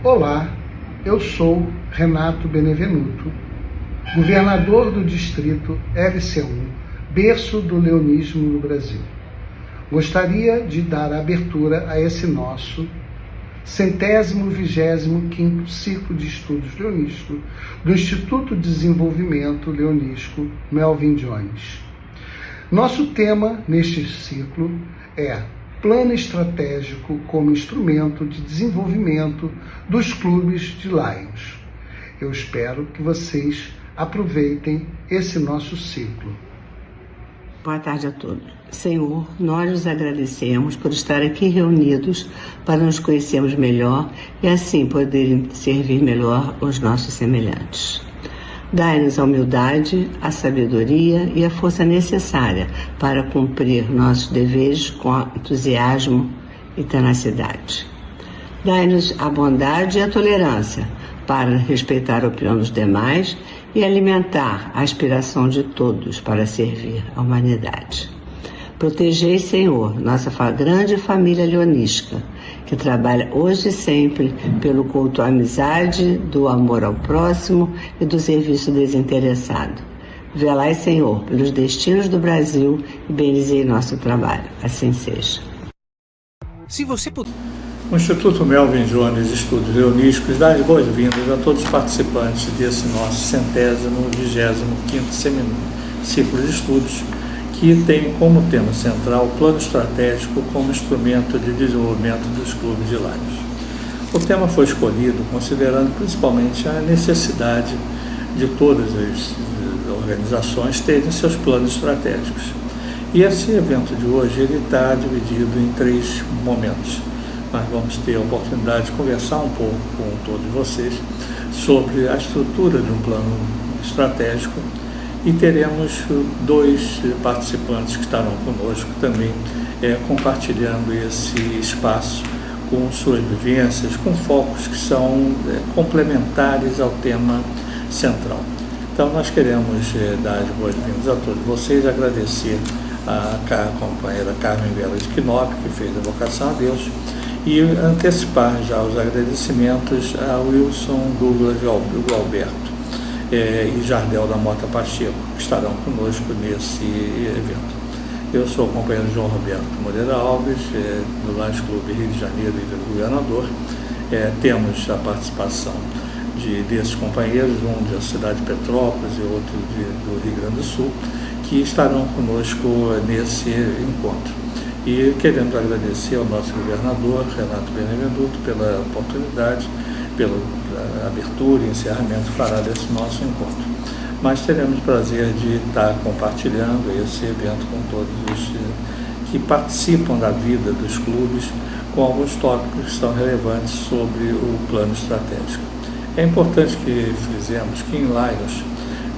Olá, eu sou Renato Benevenuto, governador do distrito LC1, berço do leonismo no Brasil. Gostaria de dar abertura a esse nosso 125º Ciclo de Estudos Leonístico do Instituto de Desenvolvimento Leonístico Melvin Jones. Nosso tema neste ciclo é Plano Estratégico como Instrumento de Desenvolvimento dos Clubes de Lions. Eu espero que vocês aproveitem esse nosso ciclo. Boa tarde a todos. Senhor, nós os agradecemos por estar aqui reunidos para nos conhecermos melhor e assim poderem servir melhor os nossos semelhantes. Dai-nos a humildade, a sabedoria e a força necessária para cumprir nossos deveres com entusiasmo e tenacidade. Dai-nos a bondade e a tolerância para respeitar a opinião dos demais e alimentar a aspiração de todos para servir a humanidade. Protegei, Senhor, nossa grande família leonística, que trabalha hoje e sempre pelo culto à amizade, do amor ao próximo e do serviço desinteressado. Velai, Senhor, pelos destinos do Brasil e bendizei nosso trabalho. Assim seja. Se você puder... O Instituto Melvin Jones Estudos Leonísticos dá as boas-vindas a todos os participantes desse nosso 125º Ciclo de Estudos, que tem como tema central o plano estratégico como instrumento de desenvolvimento dos clubes de Lions. O tema foi escolhido considerando principalmente a necessidade de todas as organizações terem seus planos estratégicos. E esse evento de hoje ele está dividido em 3 momentos. Nós vamos ter a oportunidade de conversar um pouco com todos vocês sobre a estrutura de um plano estratégico e teremos 2 participantes que estarão conosco também compartilhando esse espaço com suas vivências, com focos que são complementares ao tema central. Então nós queremos dar as boas-vindas a todos vocês, agradecer a companheira Carmen Vela de Quinop, que fez a vocação a Deus, e antecipar já os agradecimentos a Wilson Douglas Galberto e Jardel da Mota Pacheco, que estarão conosco nesse evento. Eu sou o companheiro João Roberto Moreira Alves, do Lions Clube Rio de Janeiro e do governador. Temos a participação desses companheiros, um da cidade de Petrópolis e outro do Rio Grande do Sul, que estarão conosco nesse encontro. E queremos agradecer ao nosso governador, Renato Benevenuto, pela oportunidade, pela abertura e encerramento que fará desse nosso encontro. Mas teremos o prazer de estar compartilhando esse evento com todos os que participam da vida dos clubes, com alguns tópicos que são relevantes sobre o plano estratégico. É importante que frisemos que em Lions,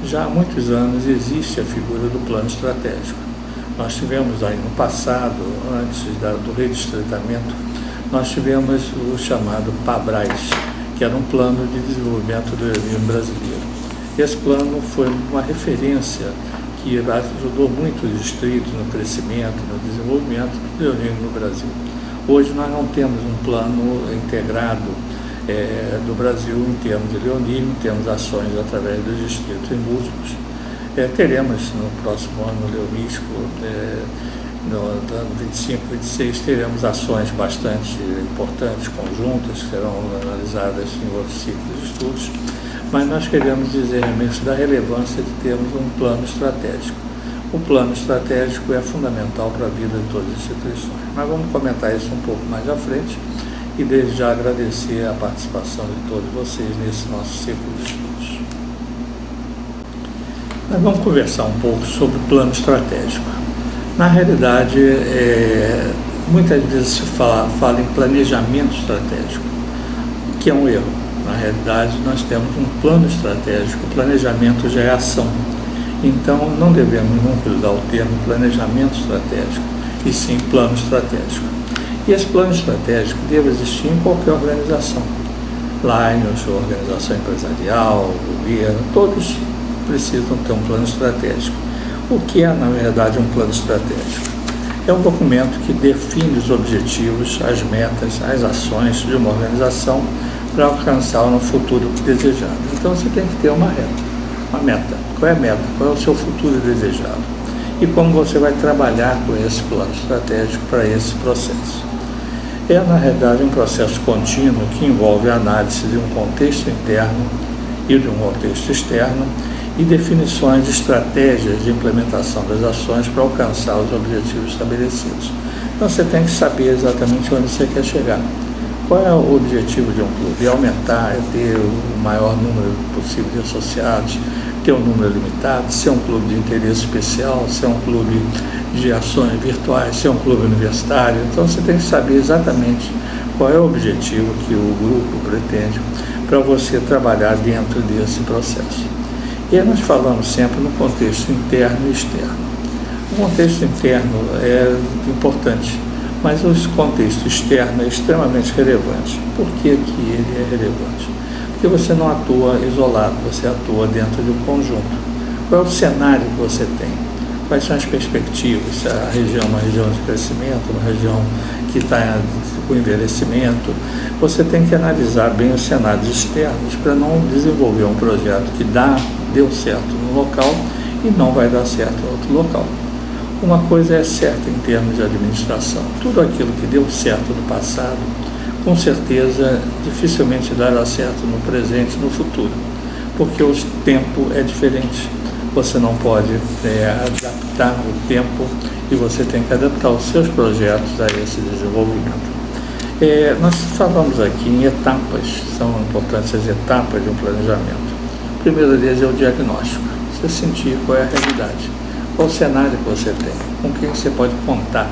já há muitos anos, existe a figura do plano estratégico. Nós tivemos aí no passado, antes do redistritamento, nós tivemos o chamado PABRAS, que era um plano de desenvolvimento do leonismo brasileiro. Esse plano foi uma referência que ajudou muito os distritos no crescimento, no desenvolvimento do leonismo no Brasil. Hoje nós não temos um plano integrado do Brasil em termos de leonismo, temos ações através dos distritos em múltiplos. Teremos no próximo ano leonístico, no ano 25, 26, teremos ações bastante importantes, conjuntas, que serão analisadas em outros ciclos de estudos, mas nós queremos dizer realmente da relevância de termos um plano estratégico. O plano estratégico é fundamental para a vida de todas as instituições. Nós vamos comentar isso um pouco mais à frente e desde já agradecer a participação de todos vocês nesse nosso ciclo de estudos. Nós vamos conversar um pouco sobre o plano estratégico. Na realidade, muitas vezes se fala em planejamento estratégico, que é um erro. Na realidade, nós temos um plano estratégico, o planejamento já é ação. Então, não devemos nunca usar o termo planejamento estratégico, e sim plano estratégico. E esse plano estratégico deve existir em qualquer organização. Lions, organização empresarial, governo, todos precisam ter um plano estratégico. O que é, na verdade, um plano estratégico? É um documento que define os objetivos, as metas, as ações de uma organização para alcançar no futuro desejado. Então você tem que ter uma meta. Qual é a meta? Qual é o seu futuro desejado? E como você vai trabalhar com esse plano estratégico para esse processo. É, na realidade, um processo contínuo que envolve a análise de um contexto interno e de um contexto externo e definições de estratégias de implementação das ações para alcançar os objetivos estabelecidos. Então você tem que saber exatamente onde você quer chegar. Qual é o objetivo de um clube? É aumentar, é ter o maior número possível de associados, ter um número limitado, ser um clube de interesse especial, ser um clube de ações virtuais, ser um clube universitário. Então você tem que saber exatamente qual é o objetivo que o grupo pretende para você trabalhar dentro desse processo. E aí nós falamos sempre no contexto interno e externo. O contexto interno é importante, mas o contexto externo é extremamente relevante. Por que ele é relevante? Porque você não atua isolado, você atua dentro de um conjunto. Qual é o cenário que você tem? Quais são as perspectivas? A região é uma região de crescimento, uma região que está com envelhecimento. Você tem que analisar bem os cenários externos para não desenvolver um projeto que deu certo no local e não vai dar certo em outro local. Uma coisa é certa em termos de administração: tudo aquilo que deu certo no passado, com certeza dificilmente dará certo no presente e no futuro, porque o tempo é diferente. Você não pode adaptar o tempo e você tem que adaptar os seus projetos a esse desenvolvimento. Nós falamos aqui em etapas, são importantes as etapas de um planejamento. A primeira deles é o diagnóstico, você sentir qual é a realidade, qual o cenário que você tem, com quem você pode contar.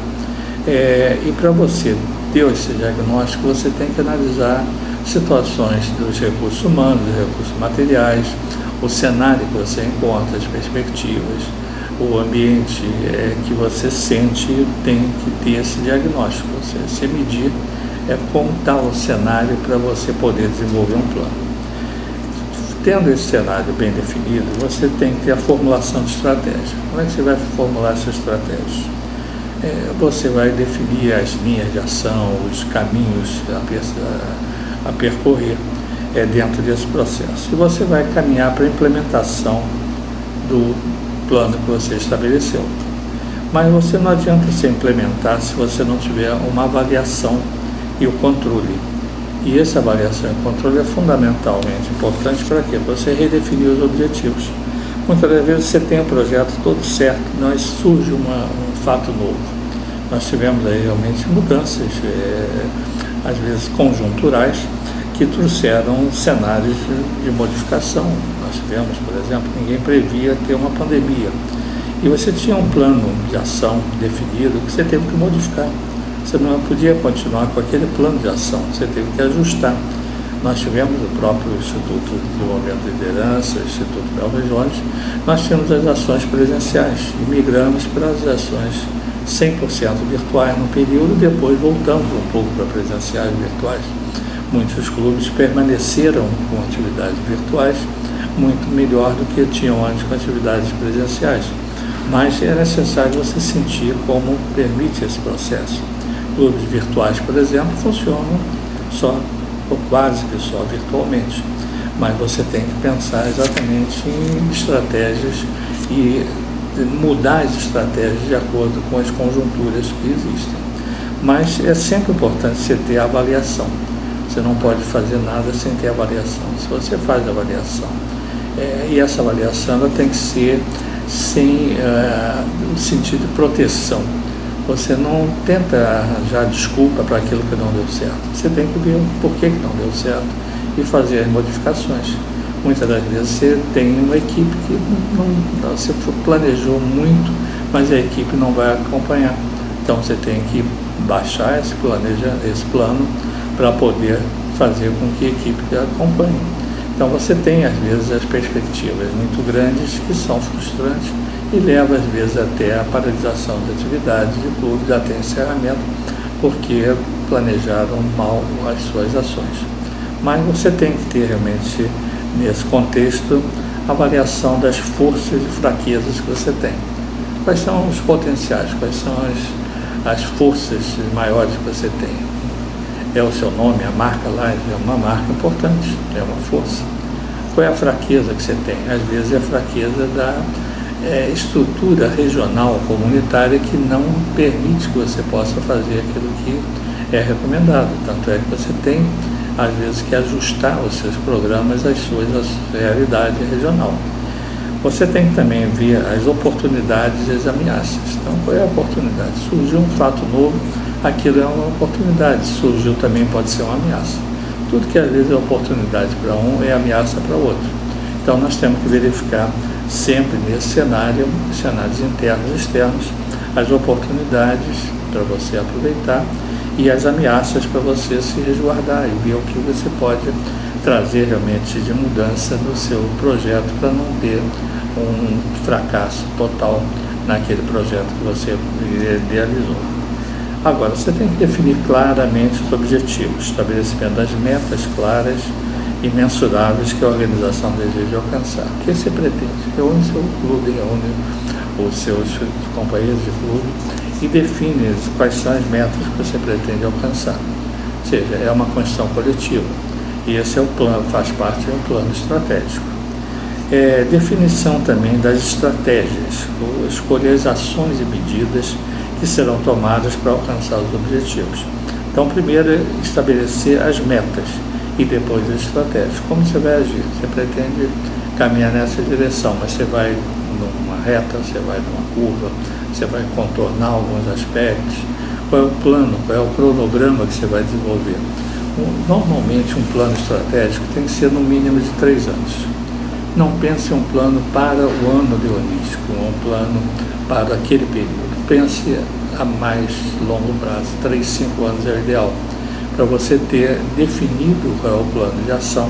E para você ter esse diagnóstico, você tem que analisar situações dos recursos humanos, dos recursos materiais, o cenário que você encontra, as perspectivas, o ambiente que você sente, tem que ter esse diagnóstico. Você medir como está o cenário para você poder desenvolver um plano. Tendo esse cenário bem definido, você tem que ter a formulação de estratégia. Como é que você vai formular essa estratégia? Você vai definir as linhas de ação, os caminhos a percorrer dentro desse processo. E você vai caminhar para a implementação do plano que você estabeleceu. Mas você não adianta se implementar se você não tiver uma avaliação e o controle. E essa avaliação e controle é fundamentalmente importante para quê? Para você redefinir os objetivos. Muitas das vezes você tem um projeto todo certo, mas surge um fato novo. Nós tivemos aí realmente mudanças, às vezes conjunturais, que trouxeram cenários de modificação. Nós tivemos, por exemplo, ninguém previa ter uma pandemia. E você tinha um plano de ação definido que você teve que modificar. Você não podia continuar com aquele plano de ação, você teve que ajustar. Nós tivemos o próprio Instituto de Desenvolvimento de Liderança, o Instituto Melvin Jones, nós tínhamos as ações presenciais e migramos para as ações 100% virtuais no período, depois voltamos um pouco para presenciais e virtuais. Muitos clubes permaneceram com atividades virtuais muito melhor do que tinham antes com atividades presenciais. Mas é necessário você sentir como permite esse processo. Clubes virtuais, por exemplo, funcionam só, ou quase que só, virtualmente. Mas você tem que pensar exatamente em estratégias e mudar as estratégias de acordo com as conjunturas que existem. Mas é sempre importante você ter a avaliação. Você não pode fazer nada sem ter avaliação. Se você faz avaliação, e essa avaliação ela tem que ser sem no sentido de proteção. Você não tenta arranjar desculpa para aquilo que não deu certo. Você tem que ver por que não deu certo e fazer as modificações. Muitas das vezes você tem uma equipe que você planejou muito, mas a equipe não vai acompanhar. Então você tem que baixar esse plano para poder fazer com que a equipe acompanhe. Então você tem, às vezes, as perspectivas muito grandes que são frustrantes e leva, às vezes, até a paralisação de atividades de clubes, até encerramento, porque planejaram mal as suas ações. Mas você tem que ter, realmente, nesse contexto, avaliação das forças e fraquezas que você tem. Quais são os potenciais, quais são as forças maiores que você tem? É o seu nome, a marca lá é uma marca importante, é uma força. Qual é a fraqueza que você tem? Às vezes é a fraqueza da estrutura regional, comunitária, que não permite que você possa fazer aquilo que é recomendado. Tanto é que você tem, às vezes, que ajustar os seus programas às suas realidades regional. Você tem que também ver as oportunidades e as ameaças. Então, qual é a oportunidade? Surgiu um fato novo, aquilo é uma oportunidade. Surgiu também pode ser uma ameaça. Tudo que às vezes é oportunidade para um é ameaça para o outro. Então, nós temos que verificar sempre nesse cenário, cenários internos e externos, as oportunidades para você aproveitar e as ameaças para você se resguardar e ver o que você pode trazer realmente de mudança no seu projeto para não ter um fracasso total naquele projeto que você idealizou. Agora, você tem que definir claramente os objetivos, estabelecimento das metas claras e mensuráveis que a organização deseja alcançar. O que você pretende? Reúne seu clube, reúne os seus companheiros de clube e define quais são as metas que você pretende alcançar. Ou seja, é uma construção coletiva. E esse é o plano, faz parte de um plano estratégico. Definição também das estratégias, escolher as ações e medidas que serão tomadas para alcançar os objetivos. Então, primeiro é estabelecer as metas e depois as estratégias. Como você vai agir? Você pretende caminhar nessa direção, mas você vai numa reta, você vai numa curva, você vai contornar alguns aspectos. Qual é o plano, qual é o cronograma que você vai desenvolver? Normalmente, um plano estratégico tem que ser no mínimo de 3 anos. Não pense em um plano para o ano leonístico, um plano para aquele período. Pense a mais longo prazo, 3, 5 anos é o ideal, para você ter definido qual é o plano de ação,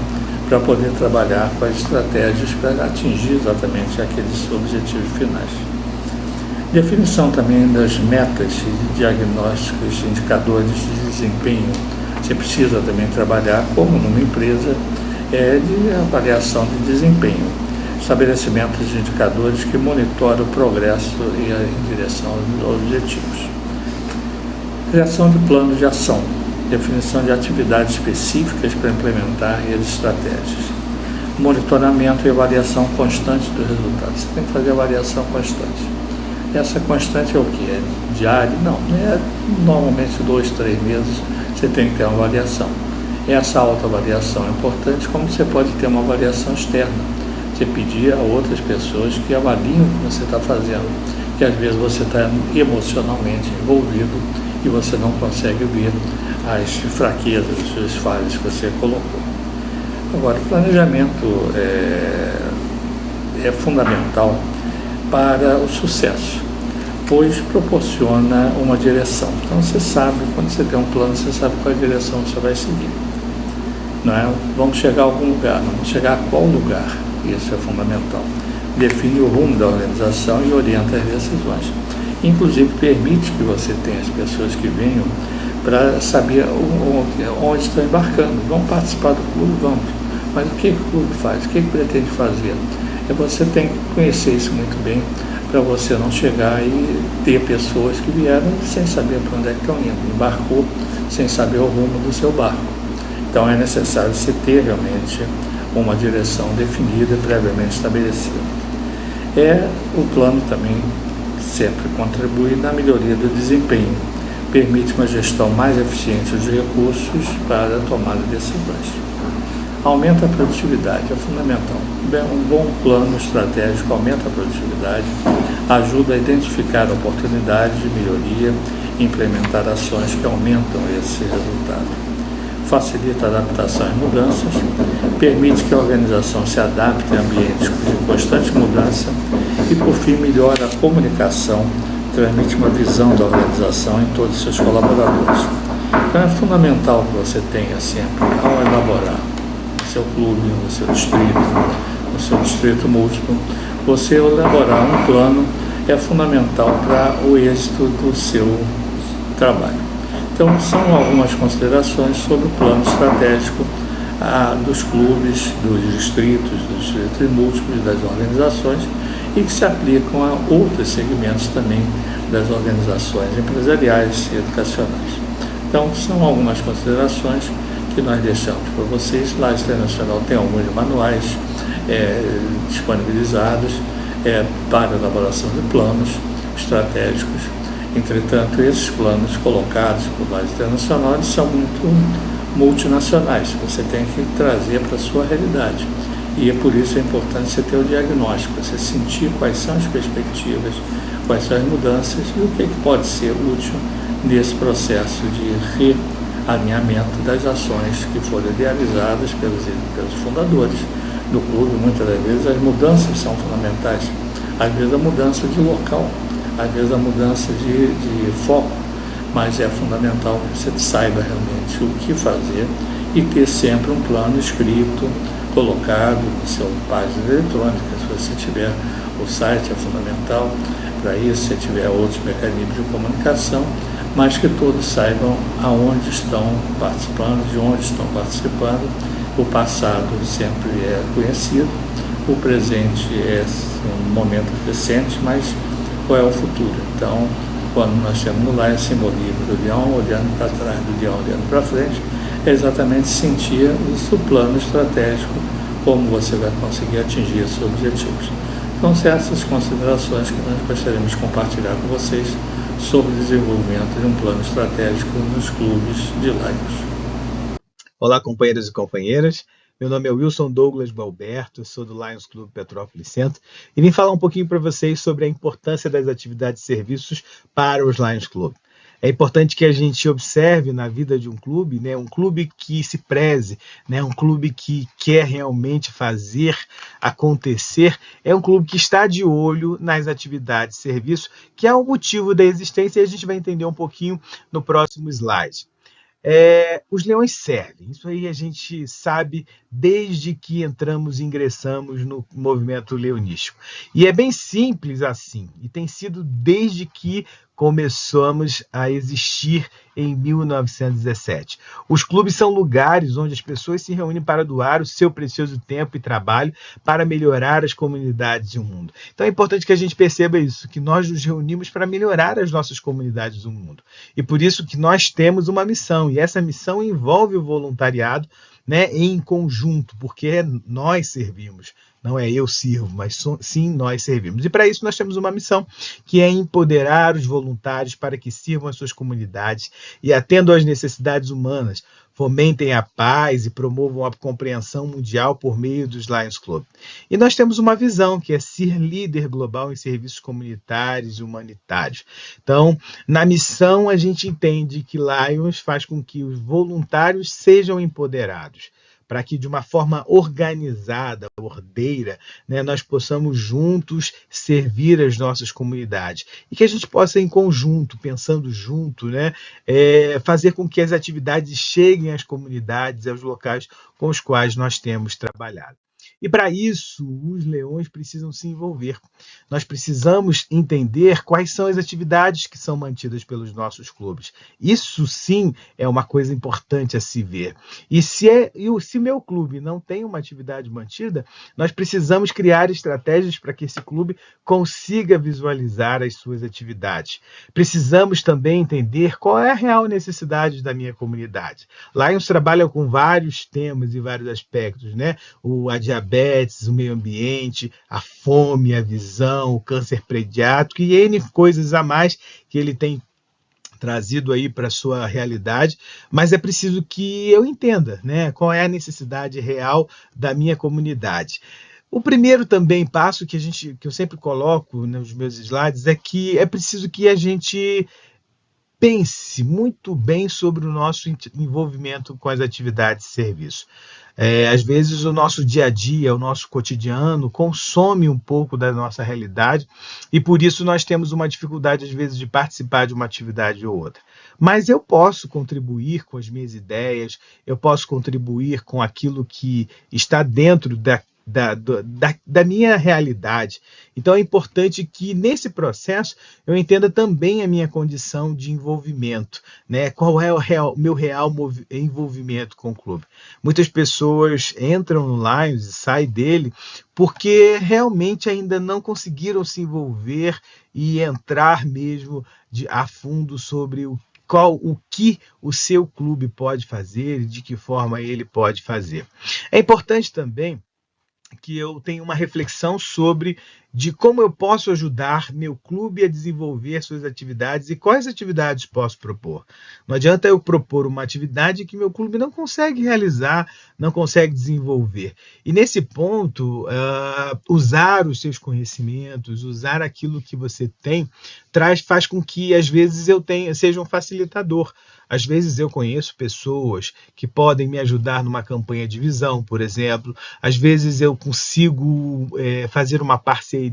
para poder trabalhar com as estratégias para atingir exatamente aqueles objetivos finais. Definição também das metas de diagnósticos, indicadores de desempenho. Você precisa também trabalhar, como numa empresa, de avaliação de desempenho, estabelecimento de indicadores que monitoram o progresso e em direção aos objetivos. Criação de planos de ação, definição de atividades específicas para implementar e as estratégias. Monitoramento e avaliação constante dos resultados. Você tem que fazer avaliação constante. Essa constante é o que? É diário? Não, é normalmente 2, 3 meses você tem que ter uma avaliação. Essa autoavaliação é importante, como você pode ter uma avaliação externa. Você pedir a outras pessoas que avaliem o que você está fazendo, que às vezes você está emocionalmente envolvido e você não consegue ver as fraquezas, as falhas que você colocou. Agora, o planejamento é fundamental para o sucesso, pois proporciona uma direção. Então você sabe, quando você tem um plano, você sabe qual é a direção que você vai seguir. Não é? Vamos chegar a algum lugar, não vamos chegar a qual lugar, isso é fundamental. Define o rumo da organização e orienta as decisões. Inclusive permite que você tenha as pessoas que venham para saber onde estão embarcando. Vão participar do clube? Vamos. Mas o que o clube faz? O que pretende fazer? Você tem que conhecer isso muito bem para você não chegar e ter pessoas que vieram sem saber para onde é que estão indo, embarcou sem saber o rumo do seu barco. Então é necessário se ter realmente uma direção definida, previamente estabelecida. O plano também sempre contribui na melhoria do desempenho, permite uma gestão mais eficiente dos recursos para a tomada de decisões. Aumenta a produtividade, é fundamental. Um bom plano estratégico aumenta a produtividade, ajuda a identificar oportunidades de melhoria e implementar ações que aumentam esse resultado. Facilita a adaptação às mudanças, permite que a organização se adapte a ambientes de constante mudança e, por fim, melhora a comunicação, transmite uma visão da organização em todos os seus colaboradores. Então é fundamental que você tenha sempre, ao elaborar o seu clube, no seu distrito múltiplo, você elaborar um plano é fundamental para o êxito do seu trabalho. Então, são algumas considerações sobre o plano estratégico dos clubes, dos distritos múltiplos, das organizações e que se aplicam a outros segmentos também das organizações empresariais e educacionais. Então, são algumas considerações que nós deixamos para vocês. Lages Internacional tem alguns manuais disponibilizados para a elaboração de planos estratégicos. Entretanto, esses planos colocados por Lages Internacional são muito multinacionais, você tem que trazer para a sua realidade. E é por isso importante você ter o diagnóstico, você sentir quais são as perspectivas, quais são as mudanças e o que pode ser útil nesse processo de realinhamento das ações que foram idealizadas pelos fundadores do clube. Muitas das vezes as mudanças são fundamentais, às vezes a mudança de local, às vezes a mudança de foco, mas é fundamental que você saiba realmente o que fazer e ter sempre um plano escrito, colocado no seu página eletrônica. Se você tiver o site, é fundamental para isso, se tiver outros mecanismos de comunicação, mas que todos saibam aonde estão participando, de onde estão participando. O passado sempre é conhecido, o presente é um momento recente, mas qual é o futuro? Então, quando nós temos lá esse simbolismo do leão, olhando para trás, do leão olhando para frente, é exatamente sentir o plano estratégico, como você vai conseguir atingir os seus objetivos. Então, são essas considerações que nós gostaríamos de compartilhar com vocês sobre o desenvolvimento de um plano estratégico nos clubes de Lages. Olá, companheiros e companheiras. Meu nome é Wilson Douglas Balberto, sou do Lions Clube Petrópolis Centro e vim falar um pouquinho para vocês sobre a importância das atividades e serviços para os Lions Clube. É importante que a gente observe na vida de um clube, né, um clube que se preze, né, um clube que quer realmente fazer acontecer, é um clube que está de olho nas atividades e serviços, que é o motivo da existência, e a gente vai entender um pouquinho no próximo slide. Os leões servem, isso aí a gente sabe desde que entramos e ingressamos no movimento leonístico. E é bem simples assim, e tem sido desde que começamos a existir em 1917. Os clubes são lugares onde as pessoas se reúnem para doar o seu precioso tempo e trabalho para melhorar as comunidades do mundo. Então é importante que a gente perceba isso, que nós nos reunimos para melhorar as nossas comunidades do mundo. E por isso que nós temos uma missão, e essa missão envolve o voluntariado, né, em conjunto, porque nós servimos. Não é eu sirvo, mas sim nós servimos. E para isso nós temos uma missão, que é empoderar os voluntários para que sirvam as suas comunidades e atendam às necessidades humanas, fomentem a paz e promovam a compreensão mundial por meio dos Lions Club. E nós temos uma visão, que é ser líder global em serviços comunitários e humanitários. Então, na missão a gente entende que Lions faz com que os voluntários sejam empoderados, para que de uma forma organizada, ordeira, né, nós possamos juntos servir as nossas comunidades. E que a gente possa, em conjunto, pensando junto, né, fazer com que as atividades cheguem às comunidades, aos locais com os quais nós temos trabalhado. E para isso, os leões precisam se envolver. Nós precisamos entender quais são as atividades que são mantidas pelos nossos clubes. Isso sim é uma coisa importante a se ver. E se meu clube não tem uma atividade mantida, nós precisamos criar estratégias para que esse clube consiga visualizar as suas atividades. Precisamos também entender qual é a real necessidade da minha comunidade. Lions trabalha com vários temas e vários aspectos, né? A diabetes, o meio ambiente, a fome, a visão, o câncer pediátrico e N coisas a mais que ele tem trazido aí para a sua realidade, mas é preciso que eu entenda, né, qual é a necessidade real da minha comunidade. O primeiro também passo que eu sempre coloco nos meus slides é que é preciso que a gente pense muito bem sobre o nosso envolvimento com as atividades de serviço. Às vezes o nosso dia a dia, o nosso cotidiano consome um pouco da nossa realidade e por isso nós temos uma dificuldade às vezes de participar de uma atividade ou outra. Mas eu posso contribuir com as minhas ideias, eu posso contribuir com aquilo que está dentro da minha realidade. Então é importante que nesse processo eu entenda também a minha condição de envolvimento, né? Qual é o meu real envolvimento com o clube. Muitas pessoas entram no Lions e saem dele porque realmente ainda não conseguiram se envolver e entrar mesmo a fundo sobre o que o seu clube pode fazer e de que forma ele pode fazer. É importante também que eu tenha uma reflexão sobre de como eu posso ajudar meu clube a desenvolver suas atividades e quais atividades posso propor. Não adianta eu propor uma atividade que meu clube não consegue realizar, não consegue desenvolver. E nesse ponto, usar os seus conhecimentos, usar aquilo que você tem, faz com que às vezes eu seja um facilitador. Às vezes eu conheço pessoas que podem me ajudar numa campanha de visão, por exemplo. Às vezes eu consigo fazer uma parceria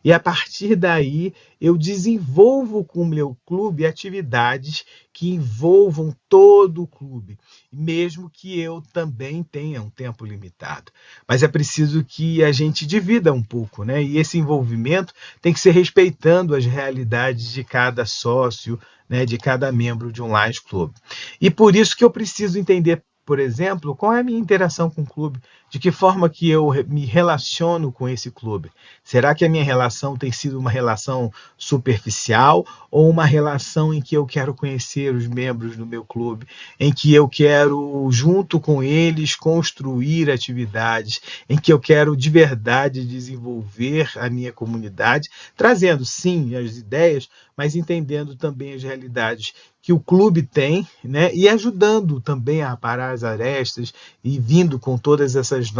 e a partir daí eu desenvolvo com o meu clube atividades que envolvam todo o clube, mesmo que eu também tenha um tempo limitado. Mas é preciso que a gente divida um pouco, né? E esse envolvimento tem que ser respeitando as realidades de cada sócio, né, de cada membro de um Lions Club. E por isso que eu preciso entender, por exemplo, qual é a minha interação com o clube, de que forma que eu me relaciono com esse clube. Será que a minha relação tem sido uma relação superficial ou uma relação em que eu quero conhecer os membros do meu clube, em que eu quero, junto com eles, construir atividades, em que eu quero de verdade desenvolver a minha comunidade, trazendo sim as ideias, mas entendendo também as realidades que o clube tem, né, e ajudando também a aparar as arestas e vindo com todas essas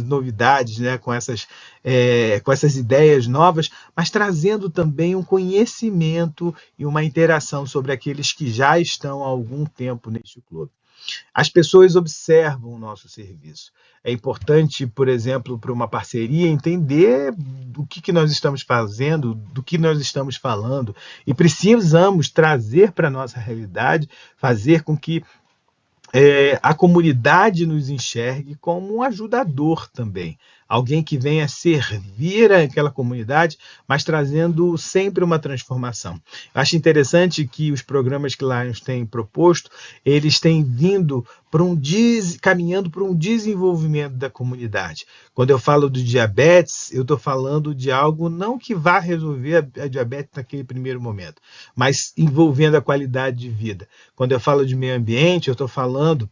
novidades, né, com essas ideias novas, mas trazendo também um conhecimento e uma interação sobre aqueles que já estão há algum tempo neste clube. As pessoas observam o nosso serviço. É importante, por exemplo, para uma parceria, entender do que nós estamos fazendo, do que nós estamos falando, e precisamos trazer para a nossa realidade, fazer com que a comunidade nos enxergue como um ajudador também. Alguém que venha servir aquela comunidade, mas trazendo sempre uma transformação. Eu acho interessante que os programas que Lions tem proposto, eles têm vindo caminhando para um desenvolvimento da comunidade. Quando eu falo do diabetes, eu estou falando de algo não que vá resolver a diabetes naquele primeiro momento, mas envolvendo a qualidade de vida. Quando eu falo de meio ambiente, eu estou falando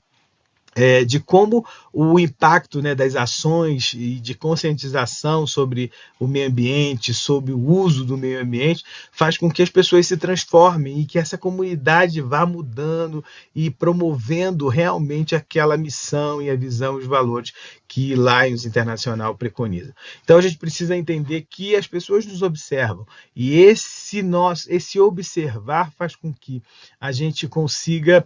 de como o impacto, né, das ações e de conscientização sobre o meio ambiente, sobre o uso do meio ambiente, faz com que as pessoas se transformem e que essa comunidade vá mudando e promovendo realmente aquela missão e a visão e os valores que Lions Internacional preconiza. Então a gente precisa entender que as pessoas nos observam e esse observar faz com que a gente consiga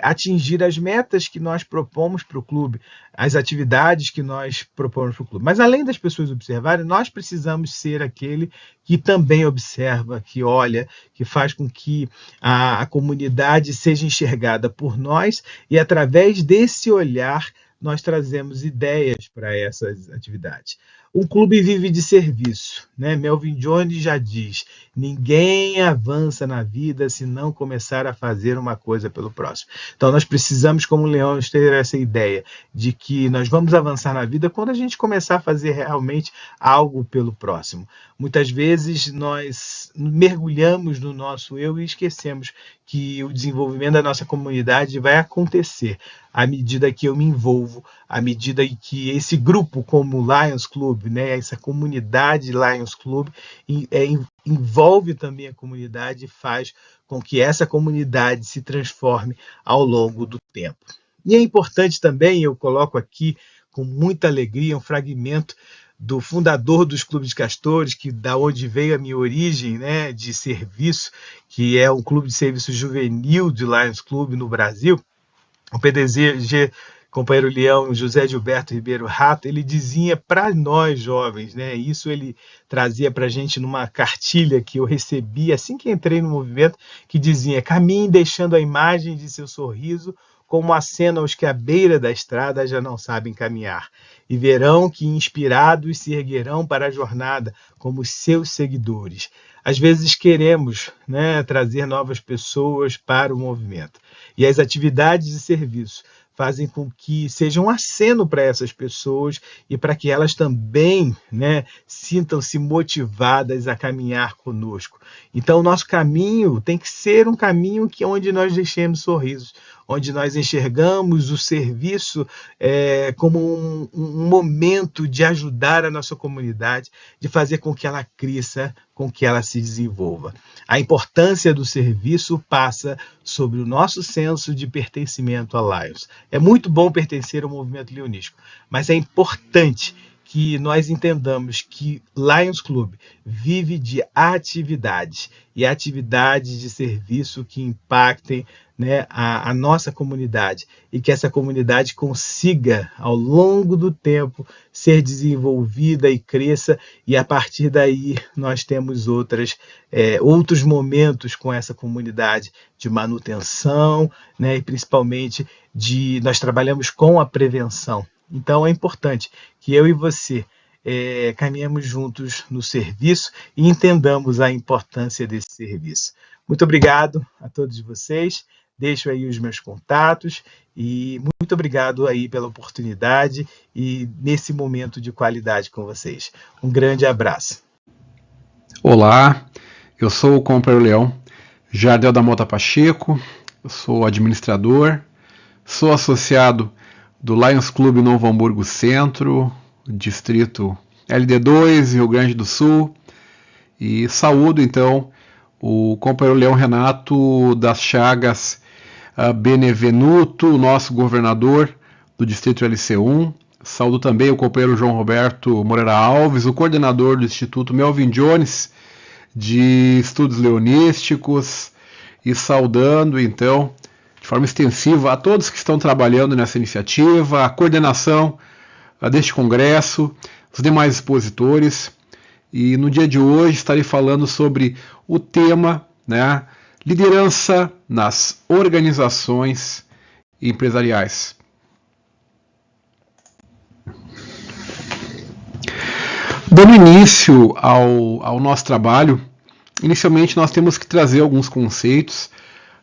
atingir as metas que nós propomos para o clube, as atividades que nós propomos para o clube. Mas além das pessoas observarem, nós precisamos ser aquele que também observa, que olha, que faz com que a comunidade seja enxergada por nós e através desse olhar nós trazemos ideias para essas atividades. Um clube vive de serviço, né? Melvin Jones já diz, ninguém avança na vida se não começar a fazer uma coisa pelo próximo. Então nós precisamos, como leões, ter essa ideia de que nós vamos avançar na vida quando a gente começar a fazer realmente algo pelo próximo. Muitas vezes nós mergulhamos no nosso eu e esquecemos que o desenvolvimento da nossa comunidade vai acontecer à medida que eu me envolvo, à medida que esse grupo como o Lions Club, né, essa comunidade Lions Club, envolve também a comunidade e faz com que essa comunidade se transforme ao longo do tempo. E é importante também, eu coloco aqui com muita alegria um fragmento do fundador dos Clubes de Castores, que da onde veio a minha origem, né, de serviço, que é um clube de serviço juvenil de Lions Club no Brasil, o PDG, companheiro Leão, José Gilberto Ribeiro Rato, ele dizia para nós jovens, né, isso ele trazia para a gente numa cartilha que eu recebi assim que entrei no movimento, que dizia, caminhe deixando a imagem de seu sorriso como acena aos que à beira da estrada já não sabem caminhar, e verão que inspirados se erguerão para a jornada como seus seguidores. Às vezes queremos, né, trazer novas pessoas para o movimento, e as atividades de serviço fazem com que seja um aceno para essas pessoas e para que elas também, né, sintam-se motivadas a caminhar conosco. Então, o nosso caminho tem que ser um caminho onde nós deixemos sorrisos, onde nós enxergamos o serviço como um momento de ajudar a nossa comunidade, de fazer com que ela cresça, com que ela se desenvolva. A importância do serviço passa sobre o nosso senso de pertencimento a Lions. É muito bom pertencer ao movimento leonístico, mas é importante que nós entendamos que Lions Club vive de atividades e atividades de serviço que impactem, né, a nossa comunidade e que essa comunidade consiga, ao longo do tempo, ser desenvolvida e cresça, e a partir daí nós temos outros momentos com essa comunidade de manutenção, né, e principalmente nós trabalhamos com a prevenção. Então é importante que eu e você caminhemos juntos no serviço e entendamos a importância desse serviço. Muito obrigado a todos vocês. Deixo aí os meus contatos e muito obrigado aí pela oportunidade e nesse momento de qualidade com vocês. Um grande abraço. Olá, eu sou o companheiro Leão Jardel da Mota Pacheco, eu sou administrador, sou associado do Lions Club Novo Hamburgo Centro, distrito LD2, Rio Grande do Sul, e saúdo então o companheiro Leão Renato das Chagas Benevenuto, nosso governador do distrito LC1. Saúdo também o companheiro João Roberto Moreira Alves, o coordenador do Instituto Melvin Jones de Estudos Leonísticos, e saudando então de forma extensiva a todos que estão trabalhando nessa iniciativa, a coordenação deste congresso, os demais expositores. E no dia de hoje estarei falando sobre o tema, né, liderança nas organizações empresariais. Dando início ao nosso trabalho, inicialmente nós temos que trazer alguns conceitos,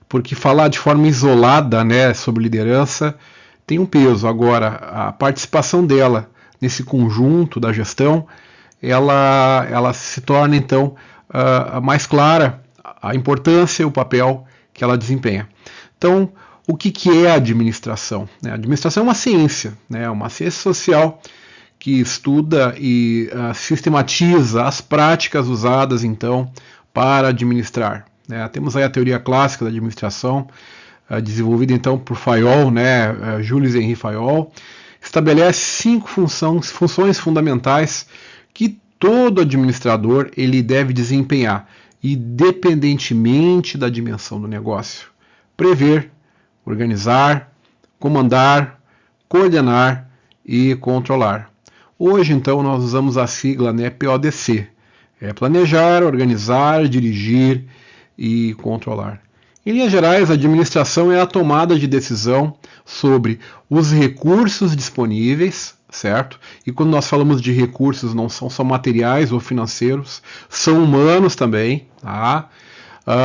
porque falar de forma isolada, né, sobre liderança tem um peso. Agora, a participação dela nesse conjunto da gestão, ela se torna então mais clara a importância e o papel que ela desempenha. Então, o que é a administração? A administração é uma ciência, né, uma ciência social que estuda e sistematiza as práticas usadas então para administrar. Temos aí a teoria clássica da administração, desenvolvida então por Fayol, né, Jules Henri Fayol, estabelece 5 funções fundamentais que todo administrador ele deve desempenhar, independentemente da dimensão do negócio: prever, organizar, comandar, coordenar e controlar. Hoje, então, nós usamos a sigla, né, PODC. Planejar, organizar, dirigir e controlar. Em linhas gerais, a administração é a tomada de decisão sobre os recursos disponíveis, certo? E quando nós falamos de recursos, não são só materiais ou financeiros, são humanos também, tá?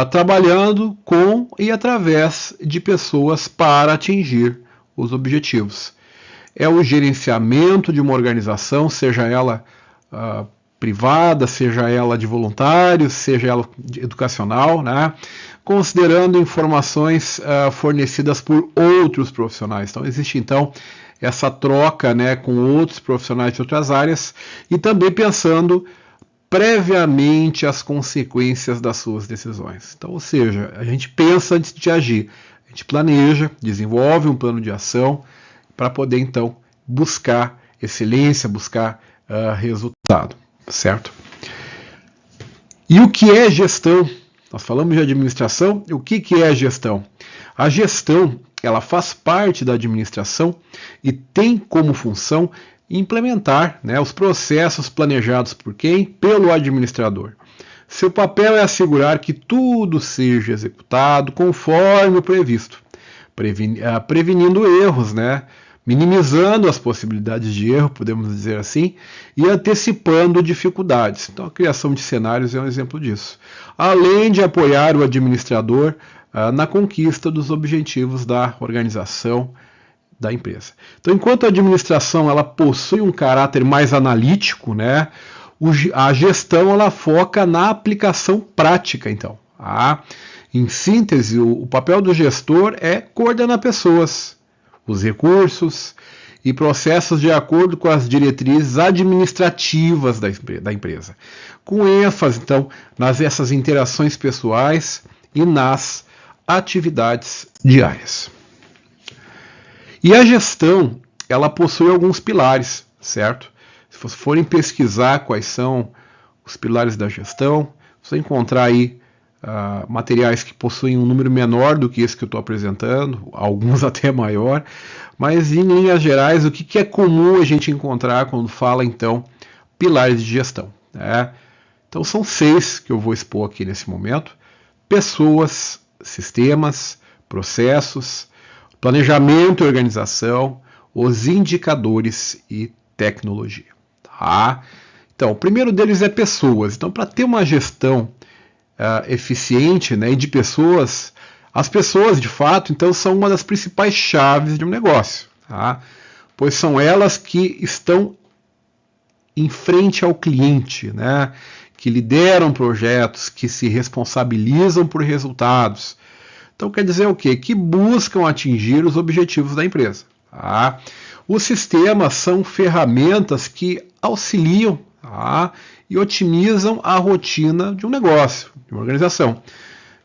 Trabalhando com e através de pessoas para atingir os objetivos. É o gerenciamento de uma organização, seja ela privada, seja ela de voluntários, seja ela educacional, né? Considerando informações fornecidas por outros profissionais. Então, existe então essa troca, né, com outros profissionais de outras áreas, e também pensando previamente as consequências das suas decisões. Então, ou seja, a gente pensa antes de agir, a gente planeja, desenvolve um plano de ação para poder então buscar excelência, buscar resultado, certo? E o que é gestão? Nós falamos de administração, o que é gestão? A gestão, ela faz parte da administração e tem como função implementar, né, os processos planejados por quem? Pelo administrador. Seu papel é assegurar que tudo seja executado conforme o previsto, prevenindo erros, né, minimizando as possibilidades de erro, podemos dizer assim, e antecipando dificuldades. Então, a criação de cenários é um exemplo disso. Além de apoiar o administrador na conquista dos objetivos da organização da empresa. Então, enquanto a administração ela possui um caráter mais analítico, né, a gestão ela foca na aplicação prática, então. Em síntese, o papel do gestor é coordenar pessoas, os recursos e processos de acordo com as diretrizes administrativas da empresa, com ênfase, então, nessas interações pessoais e nas atividades diárias. E a gestão, ela possui alguns pilares, certo? Se vocês forem pesquisar quais são os pilares da gestão, você vai encontrar aí materiais que possuem um número menor do que esse que eu estou apresentando, alguns até maior, mas em linhas gerais, o que é comum a gente encontrar quando fala, então, pilares de gestão, né? Então são 6 que eu vou expor aqui nesse momento: pessoas, sistemas, processos, planejamento e organização, os indicadores e tecnologia. Tá? Então, o primeiro deles é pessoas. Então, para ter uma gestão eficiente, né, e de pessoas, as pessoas, de fato, então, são uma das principais chaves de um negócio. Tá? Pois são elas que estão em frente ao cliente, né, que lideram projetos, que se responsabilizam por resultados. Então, quer dizer o quê? Que buscam atingir os objetivos da empresa. Tá? Os sistemas são ferramentas que auxiliam, tá, e otimizam a rotina de um negócio, de uma organização.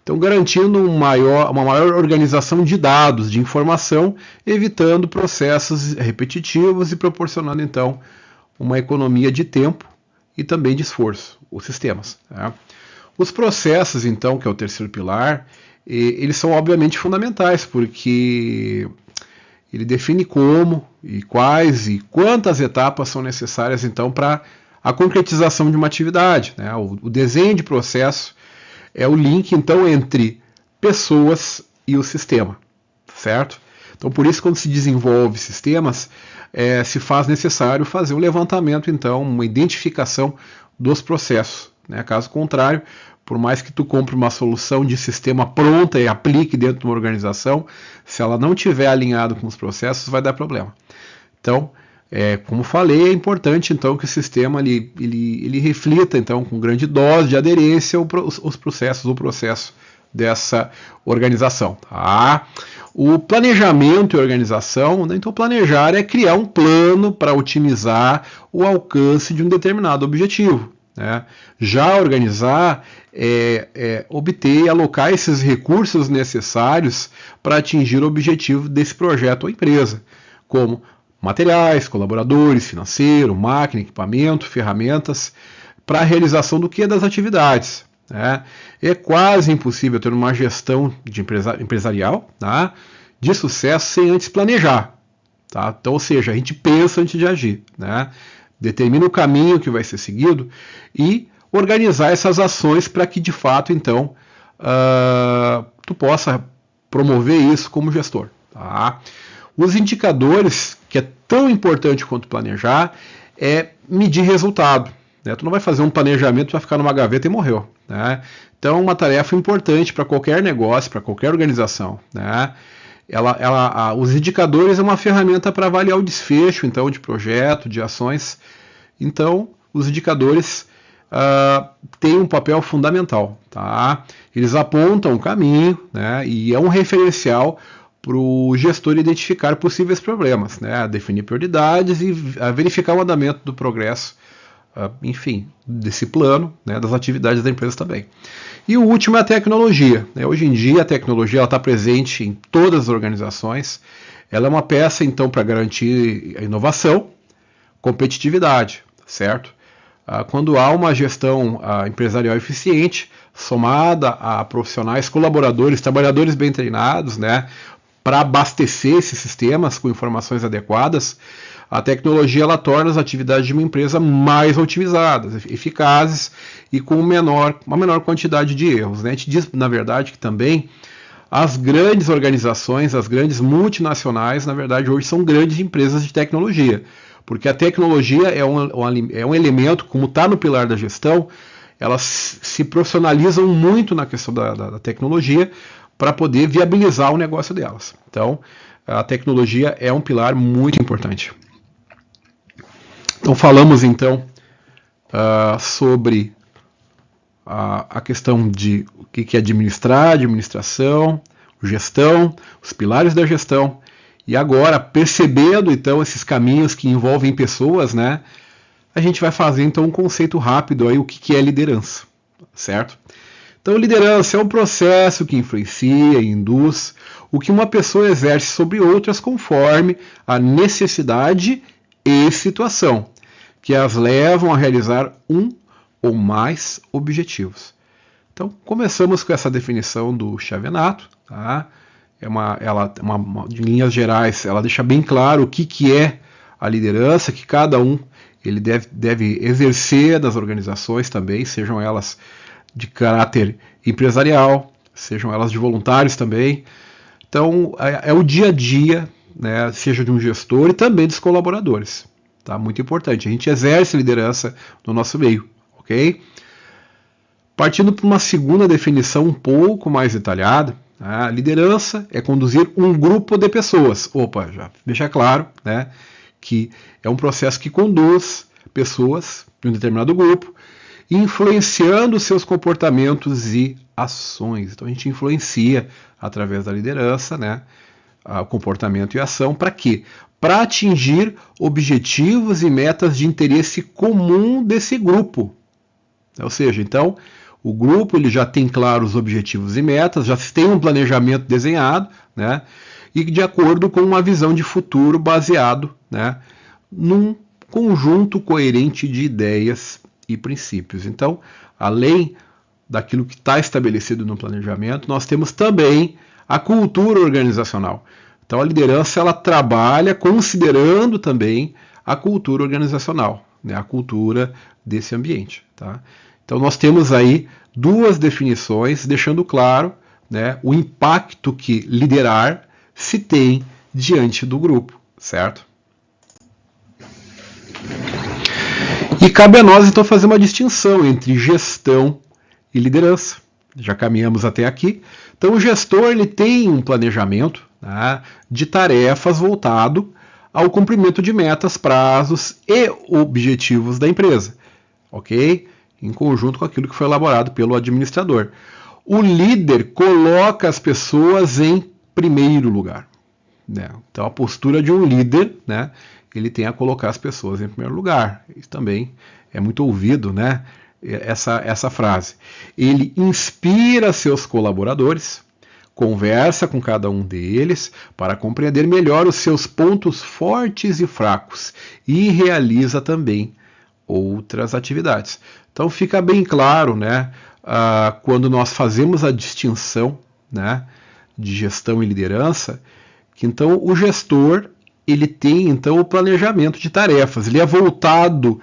Então, garantindo uma maior organização de dados, de informação, evitando processos repetitivos e proporcionando, então, uma economia de tempo e também de esforço, os sistemas. Tá? Os processos, então, que é o terceiro pilar, eles são obviamente fundamentais, porque ele define como e quais e quantas etapas são necessárias, então, para a concretização de uma atividade, né? O desenho de processo é o link, então, entre pessoas e o sistema, certo? Então, por isso, quando se desenvolve sistemas, se faz necessário fazer um levantamento, então, uma identificação dos processos, né? Caso contrário, por mais que tu compre uma solução de sistema pronta e aplique dentro de uma organização, se ela não estiver alinhada com os processos, vai dar problema. Então, como falei, é importante então que o sistema ele reflita então com grande dose de aderência os processos, o processo dessa organização. Tá? O planejamento e organização, né? Então planejar é criar um plano para otimizar o alcance de um determinado objetivo. Né? Já organizar obter e alocar esses recursos necessários para atingir o objetivo desse projeto ou empresa, como materiais, colaboradores, financeiro, máquina, equipamento, ferramentas, para a realização do que? Das atividades. Né? É quase impossível ter uma gestão de empresarial, tá, de sucesso sem antes planejar. Tá? Então, ou seja, a gente pensa antes de agir, né? Determina o caminho que vai ser seguido e organizar essas ações para que, de fato, então, tu possa promover isso como gestor. Tá? Os indicadores, que é tão importante quanto planejar, é medir resultado. Né? Tu não vai fazer um planejamento, vai ficar numa gaveta e morreu. Né? Então, é uma tarefa importante para qualquer negócio, para qualquer organização. Né? Os indicadores é uma ferramenta para avaliar o desfecho, então, de projeto, de ações. Então, os indicadores têm um papel fundamental. Tá? Eles apontam o caminho, né? E é um referencial para o gestor identificar possíveis problemas, né? Definir prioridades e verificar o andamento do progresso, enfim, desse plano, né? Das atividades da empresa também. E o último é a tecnologia. Né? Hoje em dia, a tecnologia está presente em todas as organizações. Ela é uma peça, então, para garantir a inovação, competitividade, certo? Quando há uma gestão empresarial eficiente, somada a profissionais, colaboradores, trabalhadores bem treinados, né, para abastecer esses sistemas com informações adequadas, a tecnologia ela torna as atividades de uma empresa mais otimizadas, eficazes e com uma menor quantidade de erros. Né? A gente diz, na verdade, que também as grandes organizações, as grandes multinacionais, na verdade, hoje são grandes empresas de tecnologia. Porque a tecnologia é um elemento, como está no pilar da gestão, elas se profissionalizam muito na questão da tecnologia para poder viabilizar o negócio delas. Então, a tecnologia é um pilar muito importante. Então falamos então sobre a questão de o que é administrar, administração, gestão, os pilares da gestão, e agora, percebendo então esses caminhos que envolvem pessoas, né, a gente vai fazer então um conceito rápido aí, o que é liderança, certo? Então liderança é um processo que influencia e induz o que uma pessoa exerce sobre outras conforme a necessidade e situação, que as levam a realizar um ou mais objetivos. Então, começamos com essa definição do Xavenato, tá? De linhas gerais, ela deixa bem claro o que é a liderança, que cada um ele deve exercer das organizações também, sejam elas de caráter empresarial, sejam elas de voluntários também. Então, é o dia a dia, né, seja de um gestor e também dos colaboradores. Tá? Muito importante. A gente exerce liderança no nosso meio, ok? Partindo para uma segunda definição um pouco mais detalhada, a liderança é conduzir um grupo de pessoas. Opa, já deixa claro, né, que é um processo que conduz pessoas de um determinado grupo, influenciando seus comportamentos e ações. Então a gente influencia através da liderança, né, o comportamento e a ação. Para quê? Para atingir objetivos e metas de interesse comum desse grupo. Ou seja, então, o grupo ele já tem claros os objetivos e metas, já tem um planejamento desenhado, né, e de acordo com uma visão de futuro baseado, né, num conjunto coerente de ideias e princípios. Então, além daquilo que está estabelecido no planejamento, nós temos também a cultura organizacional. Então, a liderança ela trabalha considerando também a cultura organizacional, né, a cultura desse ambiente. Tá? Então, nós temos aí duas definições, deixando claro, né, o impacto que liderar se tem diante do grupo, certo? E cabe a nós, então, fazer uma distinção entre gestão e liderança. Já caminhamos até aqui. Então, o gestor ele tem um planejamento, né, de tarefas voltado ao cumprimento de metas, prazos e objetivos da empresa, ok? Em conjunto com aquilo que foi elaborado pelo administrador. O líder coloca as pessoas em primeiro lugar, né? Então, a postura de um líder, né, ele tem a colocar as pessoas em primeiro lugar. Isso também é muito ouvido, né, essa frase. Ele inspira seus colaboradores, conversa com cada um deles para compreender melhor os seus pontos fortes e fracos e realiza também outras atividades. Então fica bem claro, né, quando nós fazemos a distinção, né, de gestão e liderança, que então o gestor ele tem então o planejamento de tarefas, ele é voltado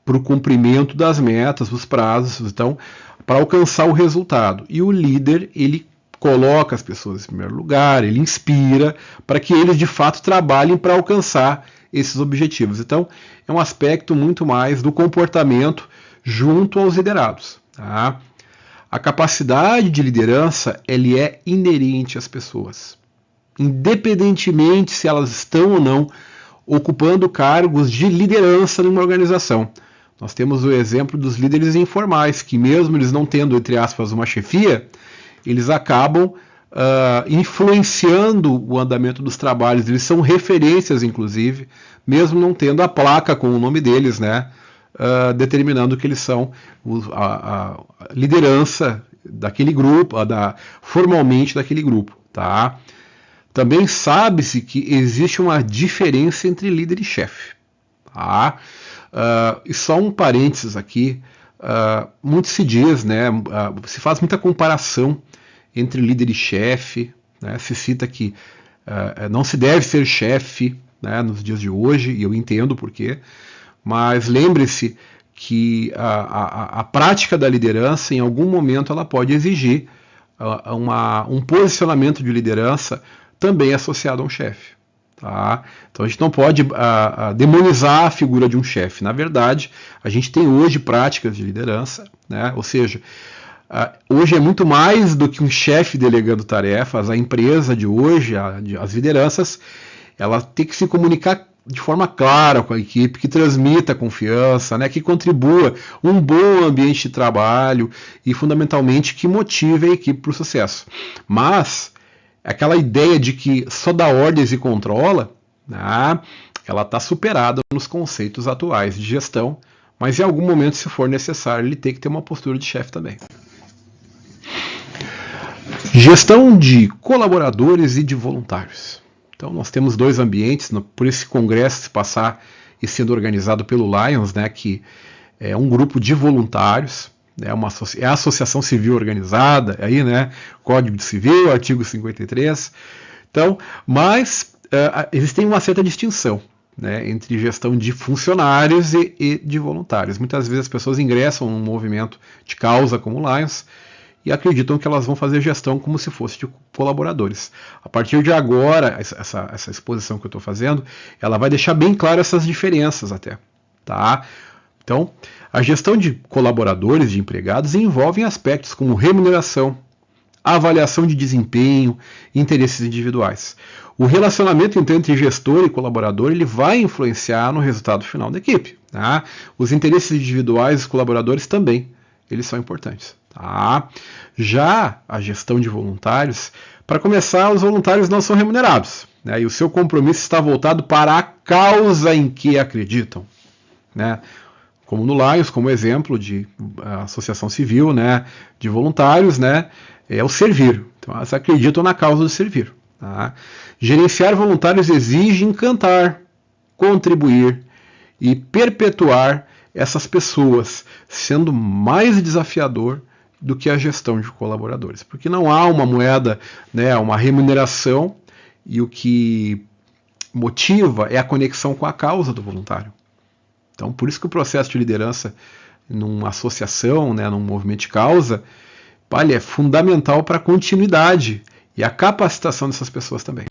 para o cumprimento das metas, dos prazos, então para alcançar o resultado. E o líder ele coloca as pessoas em primeiro lugar, ele inspira para que eles de fato trabalhem para alcançar esses objetivos. Então é um aspecto muito mais do comportamento junto aos liderados. Tá? A capacidade de liderança ele é inerente às pessoas, independentemente se elas estão ou não ocupando cargos de liderança numa organização. Nós temos o exemplo dos líderes informais, que mesmo eles não tendo, entre aspas, uma chefia, eles acabam influenciando o andamento dos trabalhos. Eles são referências, inclusive, mesmo não tendo a placa com o nome deles, né, determinando que eles são a liderança daquele grupo, formalmente daquele grupo. Tá? Também sabe-se que existe uma diferença entre líder e chefe. Tá? E só um parênteses aqui, muito se diz, né, se faz muita comparação entre líder e chefe, né, se cita que não se deve ser chefe, né, nos dias de hoje, e eu entendo por quê, mas lembre-se que a prática da liderança, em algum momento, ela pode exigir um posicionamento de liderança também associado a um chefe. Tá? Então a gente não pode demonizar a figura de um chefe. Na verdade, a gente tem hoje práticas de liderança, né? Ou seja, Hoje é muito mais do que um chefe delegando tarefas. A empresa de hoje, as lideranças, ela tem que se comunicar de forma clara com a equipe, que transmita confiança, né, que contribua um bom ambiente de trabalho e, fundamentalmente, que motive a equipe para o sucesso. Mas aquela ideia de que só dá ordens e controla, né, ela está superada nos conceitos atuais de gestão, mas em algum momento, se for necessário, ele tem que ter uma postura de chefe também. Gestão de colaboradores e de voluntários. Então, nós temos 2 ambientes, por esse congresso se passar e sendo organizado pelo Lions, né, que é um grupo de voluntários, né, é a associação civil organizada, aí, né, Código Civil, artigo 53. Então, mas existem uma certa distinção, né, entre gestão de funcionários e de voluntários. Muitas vezes as pessoas ingressam num movimento de causa como o Lions e acreditam que elas vão fazer gestão como se fosse de colaboradores. A partir de agora, essa exposição que eu estou fazendo, ela vai deixar bem claro essas diferenças até. Tá? Então, a gestão de colaboradores, de empregados, envolve aspectos como remuneração, avaliação de desempenho, interesses individuais. O relacionamento então, entre gestor e colaborador ele vai influenciar no resultado final da equipe. Tá? Os interesses individuais dos colaboradores também, eles são importantes. Tá? Já a gestão de voluntários, para começar, os voluntários não são remunerados, né? E o seu compromisso está voltado para a causa em que acreditam, né? Como no Lions, como exemplo de associação civil, né, de voluntários, né, é o servir. Então, elas acreditam na causa do servir. Tá? Gerenciar voluntários exige encantar, contribuir e perpetuar essas pessoas, sendo mais desafiador do que a gestão de colaboradores, porque não há uma moeda, né, uma remuneração, e o que motiva é a conexão com a causa do voluntário. Então, por isso que o processo de liderança numa associação, né, num movimento de causa, é fundamental para a continuidade e a capacitação dessas pessoas também.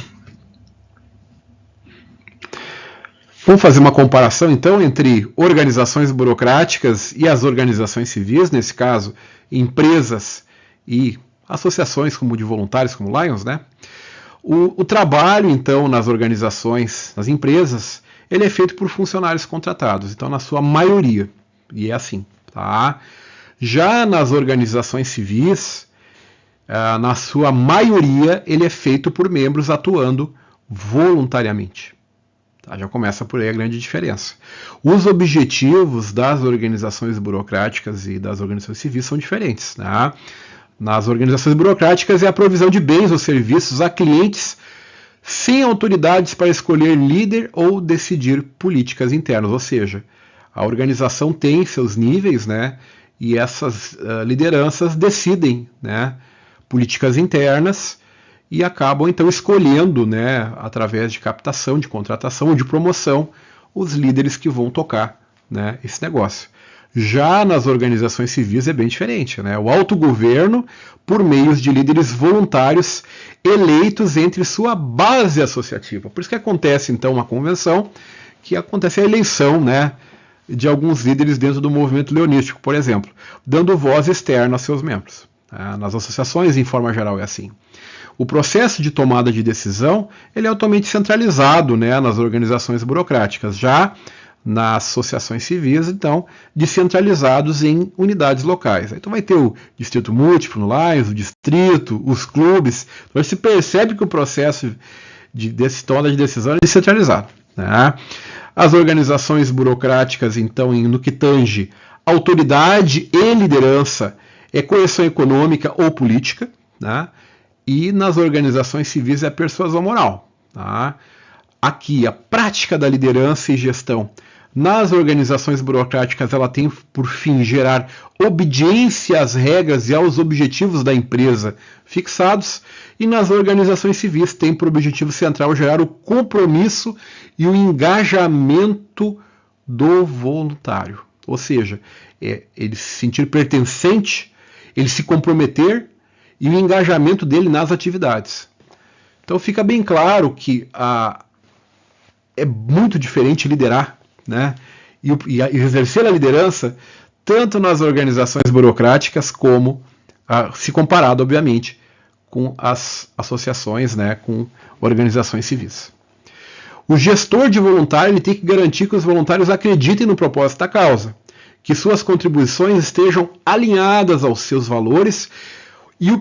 Vamos fazer uma comparação, então, entre organizações burocráticas e as organizações civis, nesse caso, empresas e associações como de voluntários, como Lions, né? O trabalho, então, nas organizações, nas empresas, ele é feito por funcionários contratados, então, na sua maioria, e é assim, tá? Já nas organizações civis, na sua maioria, ele é feito por membros atuando voluntariamente. Já começa por aí a grande diferença. Os objetivos das organizações burocráticas e das organizações civis são diferentes. Né? Nas organizações burocráticas é a provisão de bens ou serviços a clientes sem autoridades para escolher líder ou decidir políticas internas. Ou seja, a organização tem seus níveis, né? E essas lideranças decidem, né, políticas internas e acabam então escolhendo, né, através de captação, de contratação ou de promoção, os líderes que vão tocar, né, esse negócio. Já nas organizações civis é bem diferente, né? O autogoverno por meios de líderes voluntários eleitos entre sua base associativa. Por isso que acontece então uma convenção, que acontece a eleição, né, de alguns líderes dentro do movimento leonístico, por exemplo, dando voz externa a seus membros. Nas associações, em forma geral, é assim. O processo de tomada de decisão ele é altamente centralizado, né, nas organizações burocráticas. Já nas associações civis, então, descentralizados em unidades locais. Então vai ter o distrito múltiplo no Lions, o distrito, os clubes. Então se percebe que o processo de tomada de decisão é descentralizado. Né? As organizações burocráticas, então, no que tange autoridade e liderança, é coerção econômica ou política, né? E nas organizações civis é a persuasão moral. Tá? Aqui, a prática da liderança e gestão nas organizações burocráticas ela tem por fim gerar obediência às regras e aos objetivos da empresa fixados, e nas organizações civis tem por objetivo central gerar o compromisso e o engajamento do voluntário. Ou seja, ele se sentir pertencente, ele se comprometer e o engajamento dele nas atividades. Então fica bem claro que é muito diferente liderar, né, e exercer a liderança tanto nas organizações burocráticas como se comparado, obviamente, com as associações, né, com organizações civis. O gestor de voluntário ele tem que garantir que os voluntários acreditem no propósito da causa, que suas contribuições estejam alinhadas aos seus valores e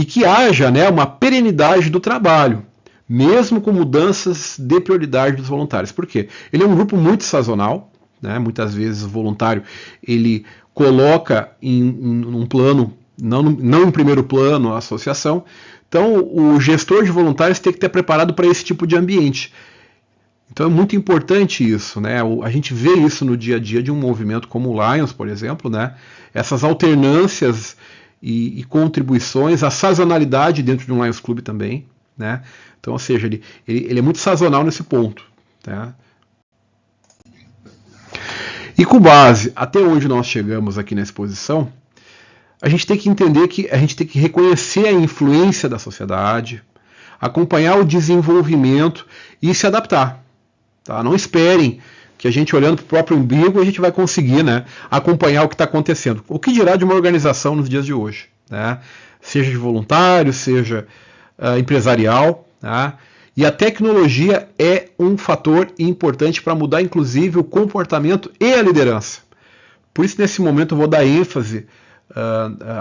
que haja, né, uma perenidade do trabalho, mesmo com mudanças de prioridade dos voluntários. Por quê? Ele é um grupo muito sazonal, né? Muitas vezes o voluntário ele coloca em um plano, não em primeiro plano a associação. Então o gestor de voluntários tem que estar preparado para esse tipo de ambiente. Então é muito importante isso, né? A gente vê isso no dia a dia de um movimento como o Lions, por exemplo, né? Essas alternâncias e contribuições, a sazonalidade dentro de um Lions Club também, né? Então, ou seja, ele é muito sazonal nesse ponto, tá? E com base até onde nós chegamos aqui na exposição, a gente tem que entender que a gente tem que reconhecer a influência da sociedade, acompanhar o desenvolvimento e se adaptar. Tá? Não esperem que a gente, olhando para o próprio umbigo, a gente vai conseguir, né, acompanhar o que está acontecendo. O que dirá de uma organização nos dias de hoje, né? Seja de voluntário, seja empresarial. Tá? E a tecnologia é um fator importante para mudar, inclusive, o comportamento e a liderança. Por isso, nesse momento, eu vou dar ênfase,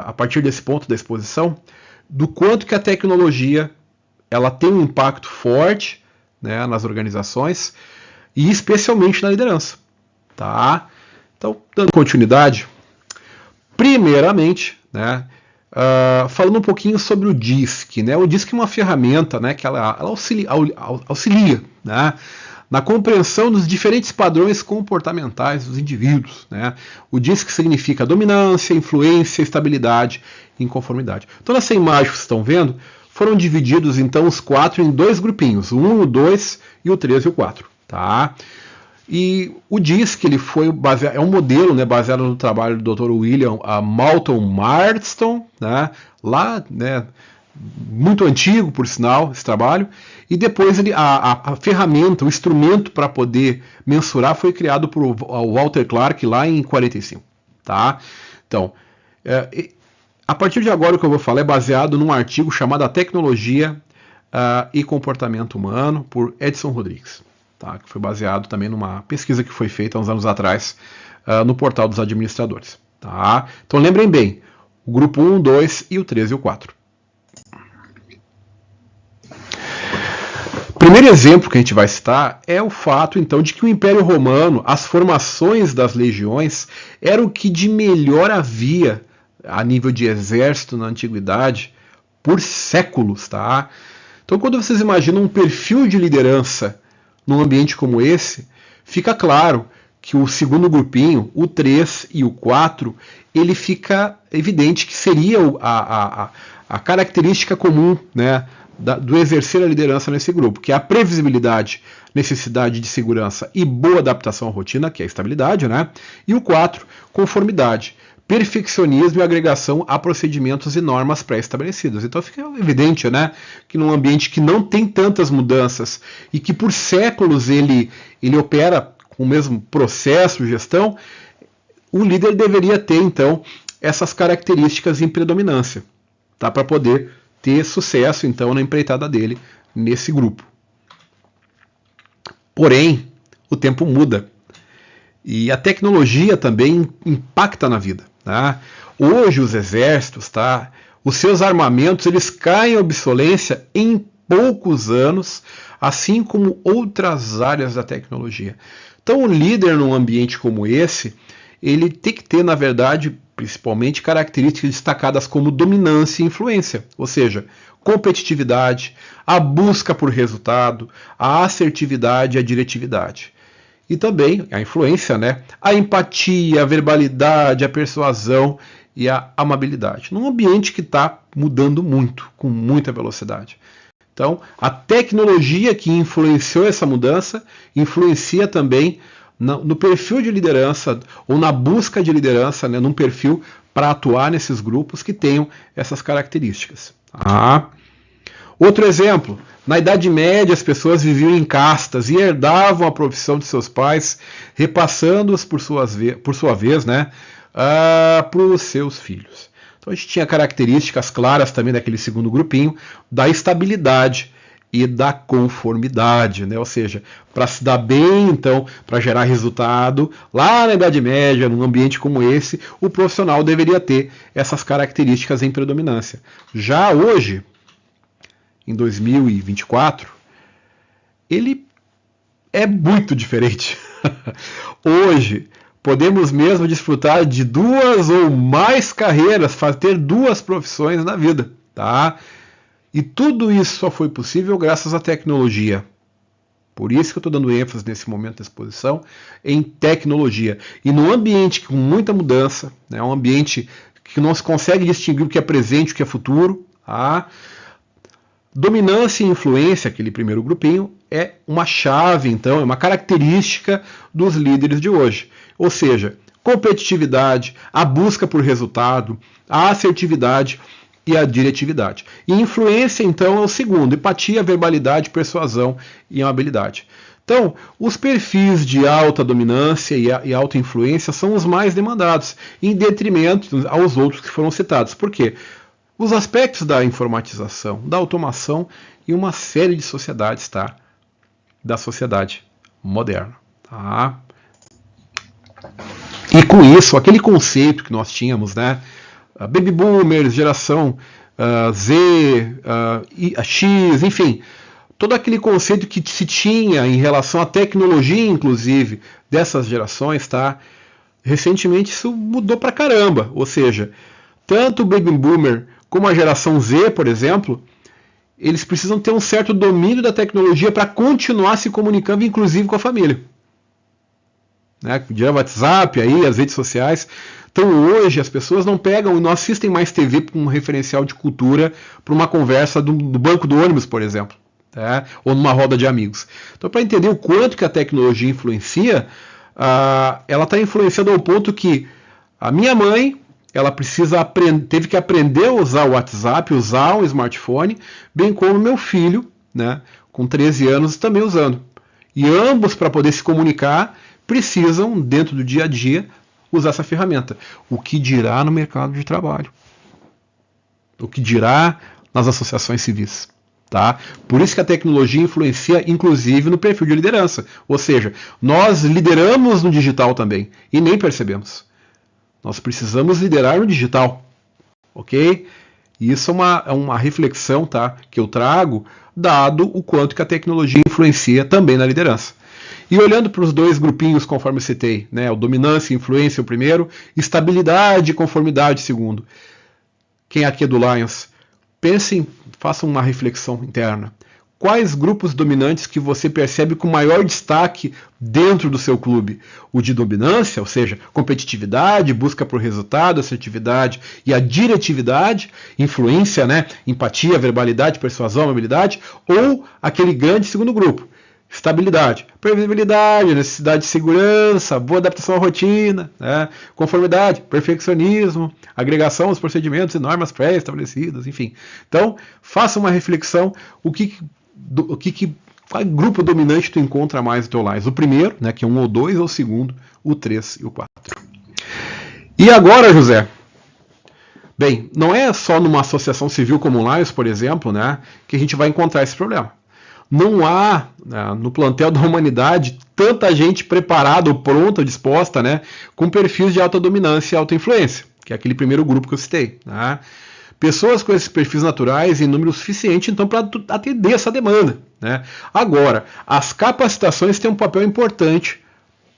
a partir desse ponto da exposição, do quanto que a tecnologia ela tem um impacto forte, né, nas organizações e especialmente na liderança. Tá? Então, dando continuidade, primeiramente, né, falando um pouquinho sobre o DISC. Né? O DISC é uma ferramenta, né, que ela auxilia, né, na compreensão dos diferentes padrões comportamentais dos indivíduos. Né? O DISC significa dominância, influência, estabilidade e inconformidade. Então, nessa imagem que vocês estão vendo, foram divididos então os 4 em 2 grupinhos, o 1, o 2 e o 3 e o 4. Tá? E o DISC ele foi baseado, é um modelo, né, baseado no trabalho do Dr. William Moulton Marston, né, lá, né, muito antigo, por sinal, esse trabalho. E depois a ferramenta, o instrumento para poder mensurar foi criado por Walter Clark lá em 45. Tá? Então, a partir de agora o que eu vou falar é baseado num artigo chamado A Tecnologia e Comportamento Humano, por Edson Rodrigues. Tá? Que foi baseado também numa pesquisa que foi feita há uns anos atrás no portal dos administradores. Tá? Então lembrem bem, o grupo 1, 2 e o 3 e o 4. O primeiro exemplo que a gente vai citar é o fato, então, de que o Império Romano, as formações das legiões, era o que de melhor havia a nível de exército na antiguidade por séculos. Tá? Então, quando vocês imaginam um perfil de liderança num ambiente como esse, fica claro que o segundo grupinho, o 3 e o 4, ele fica evidente que seria a característica comum, né, do exercer a liderança nesse grupo, que é a previsibilidade, necessidade de segurança e boa adaptação à rotina, que é a estabilidade, né? E o 4, conformidade, perfeccionismo e agregação a procedimentos e normas pré-estabelecidos. Então fica evidente, né, que num ambiente que não tem tantas mudanças e que por séculos ele opera com o mesmo processo, gestão, o líder deveria ter, então, essas características em predominância, tá, para poder ter sucesso, então, na empreitada dele nesse grupo. Porém, o tempo muda e a tecnologia também impacta na vida. Tá? Hoje os exércitos, tá, os seus armamentos, eles caem em obsolescência em poucos anos, assim como outras áreas da tecnologia. Então o líder num ambiente como esse, ele tem que ter, na verdade, principalmente características destacadas como dominância e influência, ou seja, competitividade, a busca por resultado, a assertividade e a diretividade. E também a influência, né? A empatia, a verbalidade, a persuasão e a amabilidade. Num ambiente que está mudando muito, com muita velocidade. Então, a tecnologia que influenciou essa mudança influencia também no perfil de liderança ou na busca de liderança, né, num perfil para atuar nesses grupos que tenham essas características. Outro exemplo, na Idade Média as pessoas viviam em castas e herdavam a profissão de seus pais, repassando-as por sua vez, né, para os seus filhos. Então a gente tinha características claras também daquele segundo grupinho, da estabilidade e da conformidade, né? Ou seja, para se dar bem, então, para gerar resultado, lá na Idade Média, num ambiente como esse, o profissional deveria ter essas características em predominância. Já hoje, em 2024, ele é muito diferente. Hoje, podemos mesmo desfrutar de 2 ou mais carreiras, ter 2 profissões na vida, tá? E tudo isso só foi possível graças à tecnologia. Por isso que eu estou dando ênfase nesse momento da exposição em tecnologia. E num ambiente com muita mudança, né, um ambiente que não se consegue distinguir o que é presente e o que é futuro, tá? Dominância e influência, aquele primeiro grupinho, é uma chave, então, é uma característica dos líderes de hoje. Ou seja, competitividade, a busca por resultado, a assertividade e a diretividade. E influência, então, é o segundo: empatia, verbalidade, persuasão e amabilidade. Então, os perfis de alta dominância e alta influência são os mais demandados, em detrimento aos outros que foram citados. Por quê? Os aspectos da informatização, da automação e uma série de sociedades, tá? Da sociedade moderna, tá? E com isso, aquele conceito que nós tínhamos, né? Baby Boomers, geração Z, X, enfim, todo aquele conceito que se tinha em relação à tecnologia, inclusive, dessas gerações, tá? Recentemente isso mudou pra caramba, ou seja, tanto o Baby Boomer como a geração Z, por exemplo, eles precisam ter um certo domínio da tecnologia para continuar se comunicando, inclusive com a família. Né? O WhatsApp, aí, as redes sociais. Então hoje as pessoas não pegam e não assistem mais TV como um referencial de cultura para uma conversa do banco do ônibus, por exemplo. Tá? Ou numa roda de amigos. Então, para entender o quanto que a tecnologia influencia, ela está influenciando ao ponto que a minha mãe, ela teve que aprender a usar o WhatsApp, usar um smartphone, bem como meu filho, né, com 13 anos, também usando. E ambos, para poder se comunicar, precisam, dentro do dia a dia, usar essa ferramenta. O que dirá no mercado de trabalho? O que dirá nas associações civis? Tá? Por isso que a tecnologia influencia, inclusive, no perfil de liderança. Ou seja, nós lideramos no digital também, e nem percebemos. Nós precisamos liderar no digital, ok? E isso é uma reflexão, tá, que eu trago, dado o quanto que a tecnologia influencia também na liderança. E olhando para os 2 grupinhos, conforme eu citei, né, o dominância e influência, o primeiro, estabilidade e conformidade, segundo. Quem aqui é do Lions, pensem, façam uma reflexão interna. Quais grupos dominantes que você percebe com maior destaque dentro do seu clube? O de dominância, ou seja, competitividade, busca por resultado, assertividade e a diretividade, influência, né? Empatia, verbalidade, persuasão, amabilidade, ou aquele grande segundo grupo? Estabilidade, previsibilidade, necessidade de segurança, boa adaptação à rotina, né? Conformidade, perfeccionismo, agregação aos procedimentos e normas pré-estabelecidas, enfim. Então, faça uma reflexão, qual grupo dominante tu encontra mais no teu Lions? O primeiro, né, que é 1 ou 2, ou o segundo, o 3 e o 4. E agora, José? Bem, não é só numa associação civil como o Lions, por exemplo, né, que a gente vai encontrar esse problema. Não há, né, no plantel da humanidade, tanta gente preparada ou pronta, disposta, né, com perfis de alta dominância e alta influência, que é aquele primeiro grupo que eu citei. Né? Pessoas com esses perfis naturais em número suficiente, então, para atender essa demanda. Né? Agora, as capacitações têm um papel importante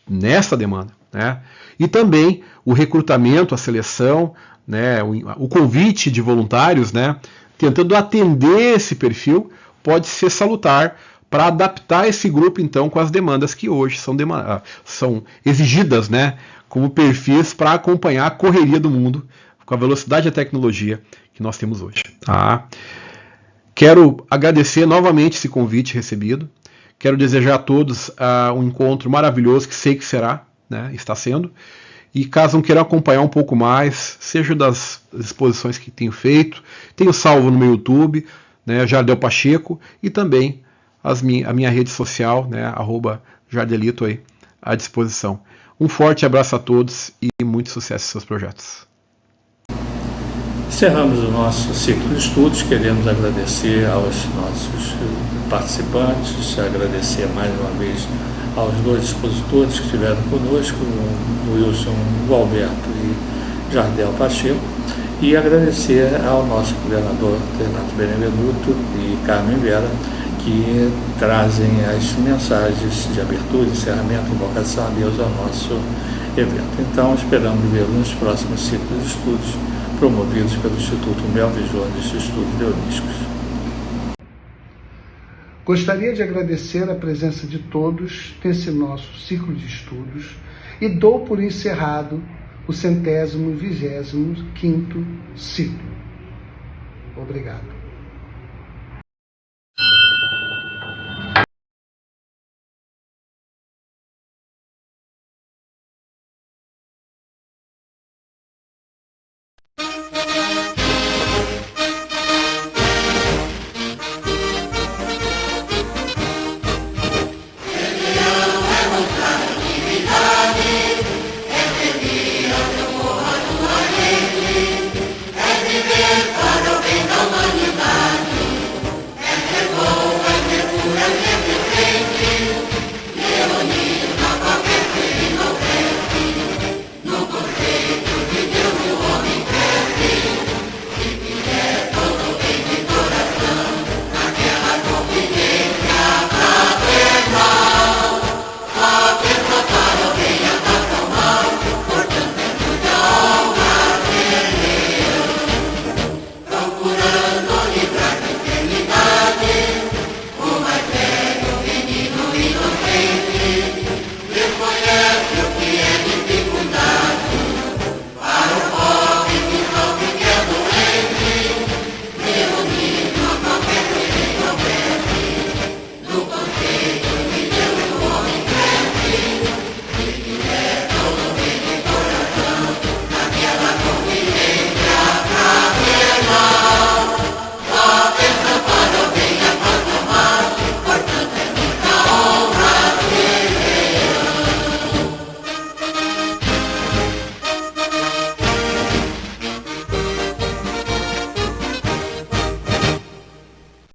nessa demanda. Né? E também o recrutamento, a seleção, né, o convite de voluntários, né, tentando atender esse perfil, pode ser salutar para adaptar esse grupo, então, com as demandas que hoje são exigidas, né, como perfis para acompanhar a correria do mundo, com a velocidade da tecnologia que nós temos hoje. Tá? Quero agradecer novamente esse convite recebido. Quero desejar a todos um encontro maravilhoso, que sei que será, né, está sendo. E caso não queiram acompanhar um pouco mais, seja das exposições que tenho feito, tenho salvo no meu YouTube, né, Jardel Pacheco, e também a minha rede social, né, @jardelito aí, à disposição. Um forte abraço a todos e muito sucesso em seus projetos. Encerramos o nosso ciclo de estudos. Queremos agradecer aos nossos participantes, agradecer mais uma vez aos dois expositores que estiveram conosco, o Wilson Gualberto e Jardel Pacheco, e agradecer ao nosso governador Renato Benevenuto e Carmen Vera, que trazem as mensagens de abertura, encerramento, invocação a Deus ao nosso evento. Então, esperamos vê-los nos próximos ciclos de estudos promovidos pelo Instituto Melvin Jones de Estudos Leonísticos. Gostaria de agradecer a presença de todos nesse nosso ciclo de estudos e dou por encerrado o 125º ciclo. Obrigado.